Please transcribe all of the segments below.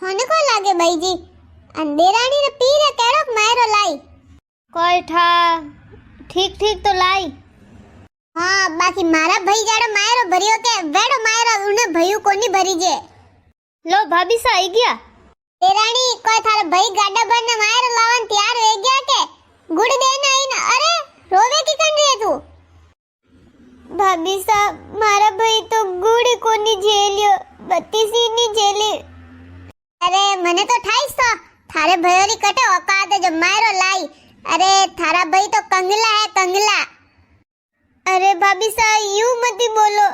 થોને को लागे भाई जी अंधेरानी ने पीरे केड़ोक मायरो लाई कोई ठा ठीक ठीक तो लाई। हाँ बाकी मारा भाई जाड़ो मायरो भरियो के वेड़ो मायरो उन्हें भयू कोनी भरी जे। लो भाभी सा आई गया देरानी कोई थारे भाई गाड़ा भर ने मायरो लावन तैयार हो गया के गुड़ देना आई ना। अरे रोवे की कन रे तू भाभी सा मारा भाई तो गुड़ कोनी झेलियो बत्तीसी नी झेली। अरे मने तो 28 तो थारे भयोरी कटे औकात है जो मायरो लाई। अरे थारा भाई तो कंगला है कंगला। अरे भाभी सा यूं मत बोलो।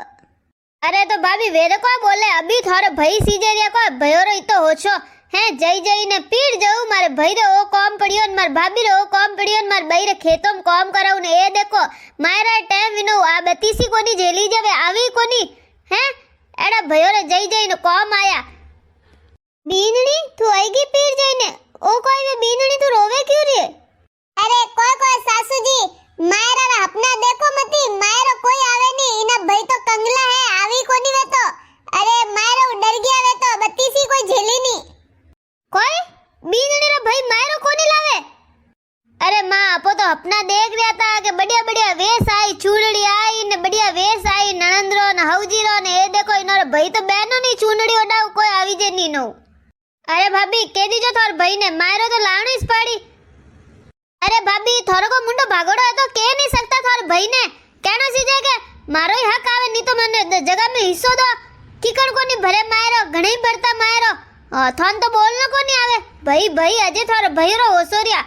अरे तो भाभी वेरे को बोले अभी थारो भाई सीजे रिया को भयोरो तो होछो है जई जई ने पीड़ जाऊ मारे भाई रे ओ काम पड़ियो न मार भाभी रे ओ काम पड़ियो न मार भाई रे खेतों में काम कराऊ ने ए देखो मायरा टाइम विनो आ बतीसी कोनी झेली जावे आवी कोनी है एड़ा भयो रे जई जई ने काम आया। बीनड़ी तू आईगी पीड़ जई ने ओ कोई वे बीनड़ी तू रोवे क्यों रे। अरे कोई सासू जी मायरा रा अपना देखो मती मायरो कोई आवे नी इना भाई तो कंगला है आवी कोनी वे तो। अरे मायरो डर गया वे तो बत्तीसी कोई झेली नी कोई बीनड़ी रा भाई मायरो कोनी लावे। अरे मां आपो तो अपना देख रहा था कि बढ़िया बढ़िया वेश आई चूनड़ी आई ने बढ़िया वेश आई नणंदरो ने हौजीरो ने ए देखो इनो भाई तो बहनो नी चूनड़ी ओडाव कोई आवी जे नी नो। अरे भाभी के दीजो थार भाई ने मायरो तो लावणी ज पड़ी। अरे भाभी थारो को मुंडो भागोड़ो है तो के नहीं सकता थार भाई ने कहना सीजे के मारो ही हक आवे नी तो मने जगह में हिस्सो दो किकड़ को नी भरे मायरो घणी भरता मायरो थान तो बोलनो को नहीं आवे भाई भाई अजे थारो भाईरो होसोरिया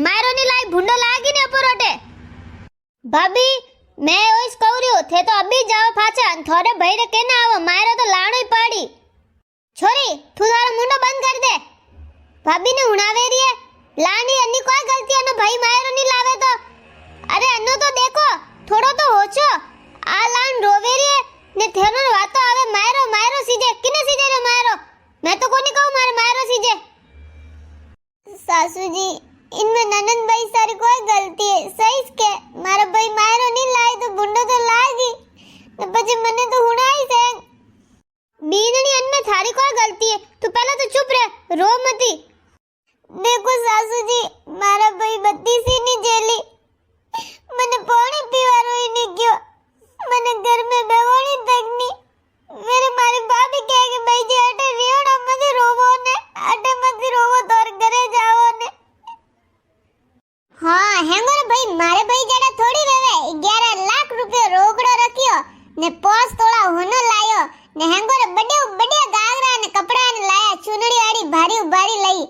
मायरो नी लाई भुंडो लागी ने परोटे। भाभी मैं ओइस कहरियो थे तो अभी जाओ पाछा थोड़े भाई रे केना आवो मायरो तो लाणो ही पड़ी। छोरी तू थारो मुंडो बंद कर दे भाभी ने उणावे री है लानी अन्नी कोई गलती है भाई मायरो नी लावे तो। अरे अन्नो तो देखो थोड़ो तो होचो आ लान रोवे री है ने थेनो वातो आवे मायरो मायरो सीजे किने सीजे रे मायरो मैं तो कोनी कहूं मारे मायरो सीजे। सासू जी इनमें ननंद भाई सारी कोई गलती है सही के मारा भाई मायरो नी लाई तो बुंडो तो लागी ने પછી મને તો હુણાઈ છે। बीननी अनमें थारी कोई गलती है तू पहले तो चुप रह रो मती। देखो सासू जी मारा भाई बत्तीसी नी जेली मने पानी पीवारो ही नहीं क्यों मने घर में बेवणी तक नी मेरे मारी भाभी कहे कि भाई जी अटे रियोड़ा मत रोवो ने अटे मत रोवो तोर घरे जाओ ने। हाँ हेंगो रे भाई मारे भाई जड़ा थोड़ी वेवे 11 लाख रुपया रोकड़ो रखियो ने 5 तोला होनो लायो ने हेंगो रे बढ़िया बढ़िया गागरा ने कपड़ा ने लाया चुनड़ी वाली भारी भारी लई।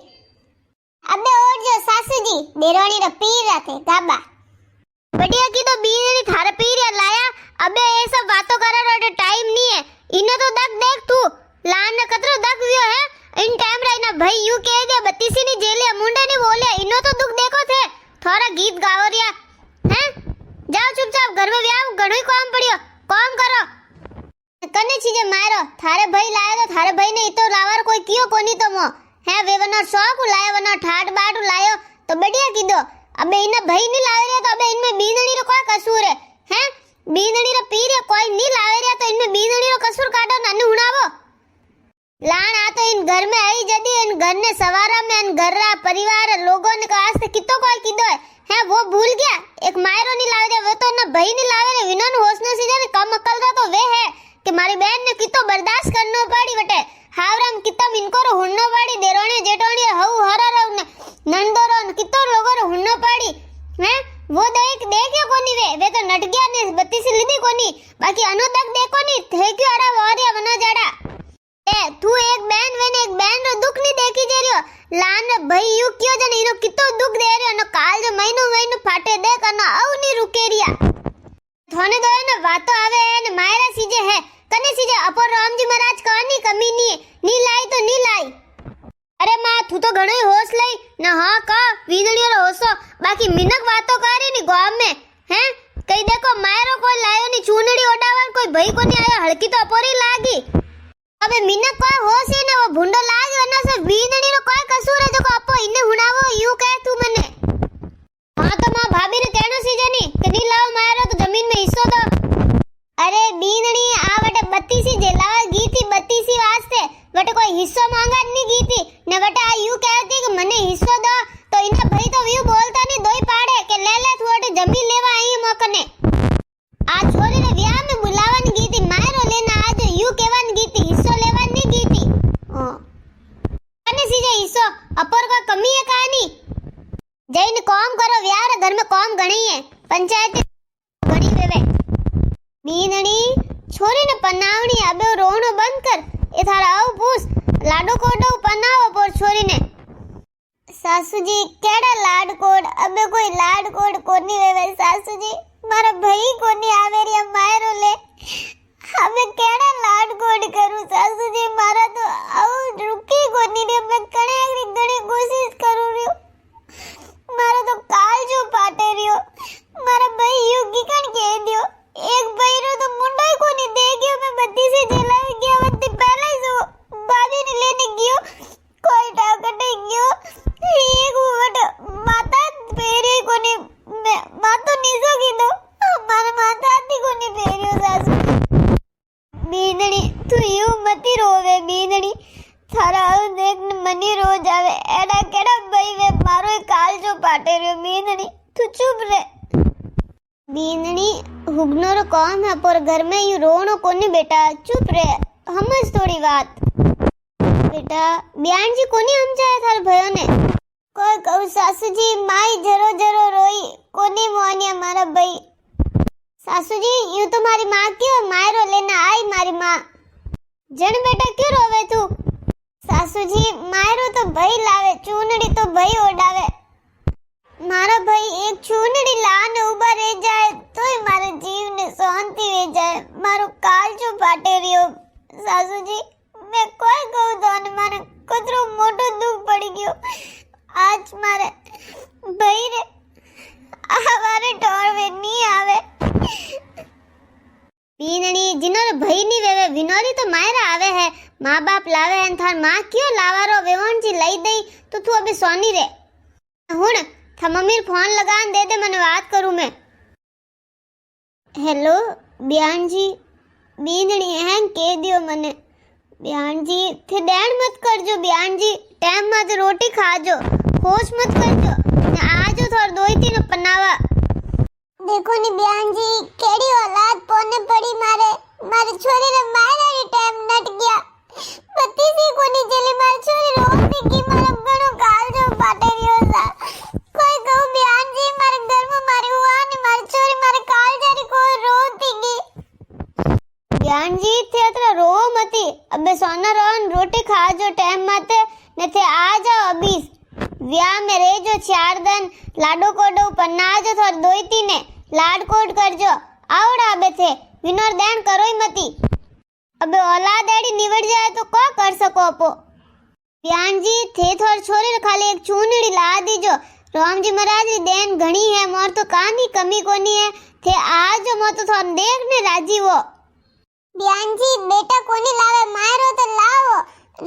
अबे और जो सासू जी देरोणी रे पीर रखे गाबा बढ़िया की तो बीननी थारे पीर लाया। अबे ये सब बातों करने टाइम नहीं है इने तो दक देख तू लान ने कतरो दक वियो है इन टाइम रे ना भाई यूं कह दे बत्तीसी नी जेले मुंडे नी बोले इनो तो दुख देखो थे थोड़ा गीत गाओ रिया हैं जाओ चुपचाप घर में व्याव घणो काम पड़ियो काम करो कने चीजे मारो थारे भाई लाया तो थारे भाई ने तो लावर कोई कियो कोनी तो मो है वेवनो शौक लाया वनो ठाट बाट लायो तो बढ़िया कीदो। अबे इने भाई नी लावे रे तो अबे इनमें बीनड़ी रो कोई कसूर है हैं बीनड़ी रो पीर कोई नी लावे रे तो इनमें बीनड़ी रो कसूर काटो नन्ने हुणावो लान आ तो इन घर में आई जदी इन घर ने सवारा में इन घर रा परिवार लोगों ने कहा से कितो कोई कीदो है वो भूल गया एक मायरो नी लावे रे वो तो ना भाई नी लावे रे विनन होसने से जने कम अकल रा तो वे है कि मारी बहन ने कितो बर्दाश्त करनो पड़ी बटे हावराम कितो इनको रो हुन्नो पड़ी देरोणी जेठोणी हऊ हरा रो ने नंदोरो कितो लोगो रो हुन्नो पड़ी हैं वो देखियो कोनी वे तो नट गया ने बत्तीसी लीधी कोनी बाकी अनु तक देखो नी थे क्यों अरे वारिया बना जाड़ा ए तू एक बहन रो दुख नी देखी जे रियो लान भाई यू क्यों जने इनो कितो दुख दे रियो न काल जो महीनो फाटे दे करना आउ नी रुके रिया थोने दो ने वातो आवे ने मायरा सीजे है कने सीजे अपर राम जी महाराज कहानी कमी नी लाई तो नी लाई। अरे मां तू तो घणो होश लई न हां का वीणड़ियो रो होसो बाकी मिनक वातो करे नी गाम में हैं कई देखो मायरो कोई लायो नी चूनड़ी ओडावन कोई भाई को नहीं आयो हड़की तो अपोरी लागी। अबे मिनक कोई होश ही ने वो भुंडो लागी वरना से वीणड़ी रो कोई कसूर है जो को अपो इने हुणावो यू कह तू मने। हां तो मां भाभी ने कहनो सीजे नी कि नी लाओ मायरो तो जमीन में हिस्सो दो। अरे बीनड़ी आ वटे 32 जेलावा गी थी 32 वास्ते वटे कोई हिस्सो मांगा नी ने बेटा यू कहती कि मने हिस्सो दो तो इने भाई तो व्यू बोलता नहीं दोई पाड़े के ले थोड़ी जमीन लेवा आई मोकने आ छोरी ने व्याह में बुलावन गीती मायरो लेना आज यू केवन गीती हिस्सो लेवन नहीं गीती कने सीजे हिस्सो अपर का कमी है कहानी जैन काम करो व्याह रे घर में काम घणी है पंचायत घणी वेवे बीनणी छोरी ने पनावणी अबे रोणो बंद कर ए थारा आव पूछ लाडो कोडो पनावो पर छोरी ने सासू जी केड़ा लाडकोड अबे कोई लाडकोड कोनी वेवे सासू जी मारा भाई कोनी आवेरिया मायरो ले अबे केड़ा लाडकोड करू सासू जी मारा तो आव रुकी कोनी रे मैं घणी कोशिश करू रियो मारा तो काल जो पाटे रियो मारा भाई यू की कण के दियो एक भाई रो तो मुंडा ही कोनी दे गयो मैं बत्ती से जला गया बत्ती पहले ही सो बाजी ने लेने गयो कोई टाकटे गयो एक वट माता पेरे कोनी मैं मातो निजो की दो मारा माता आती कोनी पेरियो सासू बीनड़ी तू यू मती रोवे बीनड़ी थारा देख मनी रो जावे एड़ा केड़ा भाई वे मारो काल जो पाटे रियो बीनड़ी तू चुप रे बीनड़ी हुगनो रो काम है पर घर में यू रोनो कोनी बेटा चुप रे समझ थोड़ी बात बेटा ब्यान जी कोनी समझाया थार भयो ने कोई कहू सासू जी माई जरो जरो रोई कोनी मोनिया मारा भाई सासू जी यूं तो मारी माँ क्यों मायरो लेना आई मारी माँ जन बेटा क्यों रोवे तू सासू जी मायरो तो भाई लावे चूनड़ी तो भाई ओडावे मारा भाई एक चूनड़ी लाने उबा रह जाए तो ही मारे जीव ने शांति वे जाए मारो काल जो पाटे रियो सासू जी मैं कोई कहूँ तो ने मारे कतरो मोटो दुख पड़ी गयो आज मारे भाई रे हमारे टोर में नहीं आवे पीनणी जिनोर भाई नहीं वेवे विनोरी तो मायरा आवे है माँ बाप लावे हैं थार माँ क्यों लावारो वेवण जी लई दई तो तू अबे सोनी रे हुण था मम्मी फोन लगान दे दे मने बात करूं मैं हेलो ब्यान जी बीनणी हैं कह दियो मने ब्यान जी थे देण मत करजो ब्यान जी टाइम मत रोटी खाजो होश मत करजो ने आजो थोर दोई तीन पनावा देखो नी ब्यान जी केड़ी औलाद पोने पड़ी मारे मारी छोरी रे मारे रे टाइम नट गया बत्ती सी कोनी चली मारी छोरी रो भी की मारा घणो काल जो पाटे रियो सा कोई कहू ब्यान जी मारे घर में मारी हुआ ने मारी छोरी मारे काल जारी को रोती गी ब्यान जी थे अतरा रो मती अबे सोना रोन रोटी खाजो टाइम माते ने थे आ जाओ अभी व्याह में रह जो 4 दिन लाडो कोडो पन्ना जो थोर दोई तीने लाड कोड करजो आवड़ा अबे थे विनोर देन करोई मती अबे औलाद एड़ी निवड़ जाए तो को कर सको अपो ब्यान जी थे थोर छोरी रे खाली एक चूनड़ी ला दीजो राम जी महाराज री देन घणी है मोर तो कानी कमी कोनी है थे आज मो तो थोर देखने राजी वो ब्यान जी बेटा कोनी लावे मारो तो लावो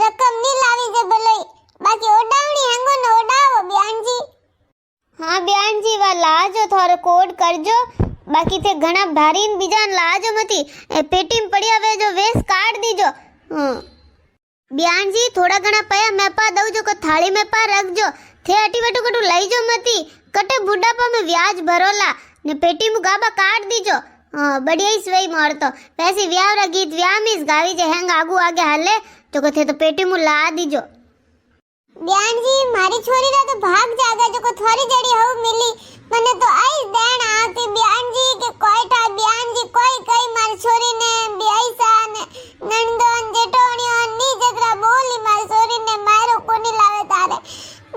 रकम नी लावी जे भलोई बाकी ओडावणी हंगो न ओडावो ब्यान जी हाँ ब्यान जी वा लाजो थोरो कोड करजो बाकी थे घणा भारी बीजान लाजो मती पेटी में पड़िया वे जो वेस काट दीजो ब्यान जी थोड़ा घणा पया मैं पा दऊ जो को थाली में पा रख जो थे अटी बटू कटू लई जो मती कटे बुढ़ापा में ब्याज भरोला ने पेटी में गाबा काट दीजो बढ़िया ही सवई मोर तो वैसे व्याह रा गीत व्याह में गावी जे हैंग आगू आगे हाले तो कथे तो पेटी में ला दीजो ब्यान जी मारी छोरी रा तो भाग जागा जो को थोड़ी जड़ी हो मिली मने तो आई देन आती ब्यान जी के कोई था ब्यान जी कोई कई मारी छोरी ने ब्याई सा ने नंदन जेठोणियो नी जगरा बोली मारी छोरी ने मारो कोनी लावे तारे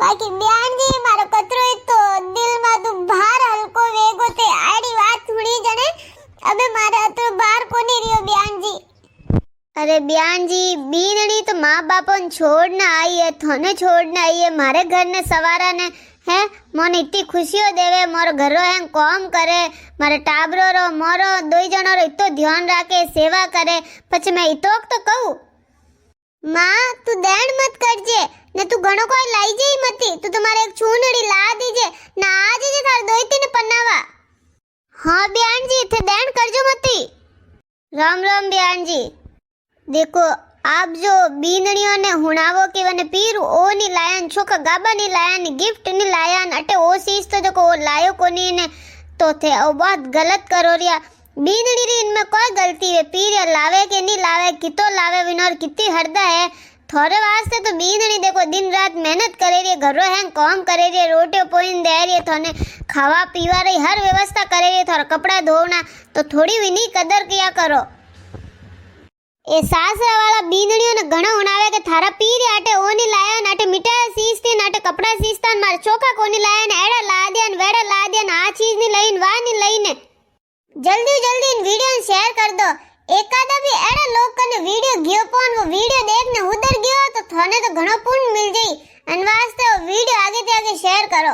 बाकी ब्यान जी मारो कतरो तो दिल में तू भार हलको वेगो ते आड़ी बात थोड़ी जने अबे मारे तो बाहर कोनी रियो ब्यान जी अरे ब्यान जी बीनड़ी तो माँ बापन छोड़ना आई है थोने छोड़ना आई है मारे घर ने सवारा ने है मोने इतनी खुशियों देवे मोर घरो है काम करे मारे टाबरो रो मोरो दो जणो रो इतो ध्यान राखे सेवा करे પછી मैं इतोक तो कहूं माँ तू देण मत करजे ने तू घणो कोई लाई जे मती तू तुम्हारे एक चूनड़ी ला दीजे ना आज जे थार दो तीन पन्नावा हाँ ब्यान जी थे देण करजो मती राम राम ब्यान जी देखो आप जो बीनड़ियों ने हुणावो के वने पीर ओ नी लायन छोका गाबा नी लायन गिफ्ट नी लायन अटे ओ चीज तो जो को लायो कोनी ने तो थे ओ बहुत गलत करो रिया बीनड़ी री इनमें कोई गलती है पीर या लावे के नहीं लावे कितो लावे विनोर कितनी हरदा है थोड़े वास्ते तो बीनड़ी देखो दिन रात मेहनत करे रही घरों हैं काम करे रही रोटियों पोइन दे रही थोने खावा पीवा रही हर व्यवस्था करे रही थोड़ा कपड़ा धोना तो थोड़ी भी नहीं कदर किया करो ए सासरा वाला बीनड़ियों ने घणो उणावे के थारा पीर आटे ओनी लाया नाटे मिठाई सीसती नाटे कपड़ा सीसता मारे चोखा कोनी लाया ने एड़ा ला दिया ने वेड़ा ला दिया ने आ चीज नी लईन वा नी लईने जल्दी जल्दी इन वीडियो ने शेयर कर दो एकादा भी एड़ा लोग कने वीडियो गयो पण वो वीडियो देखने उधर गयो तो थाने तो घणो पुण्य मिल जाई अन वास्ते वो वीडियो आगे ते आगे शेयर करो।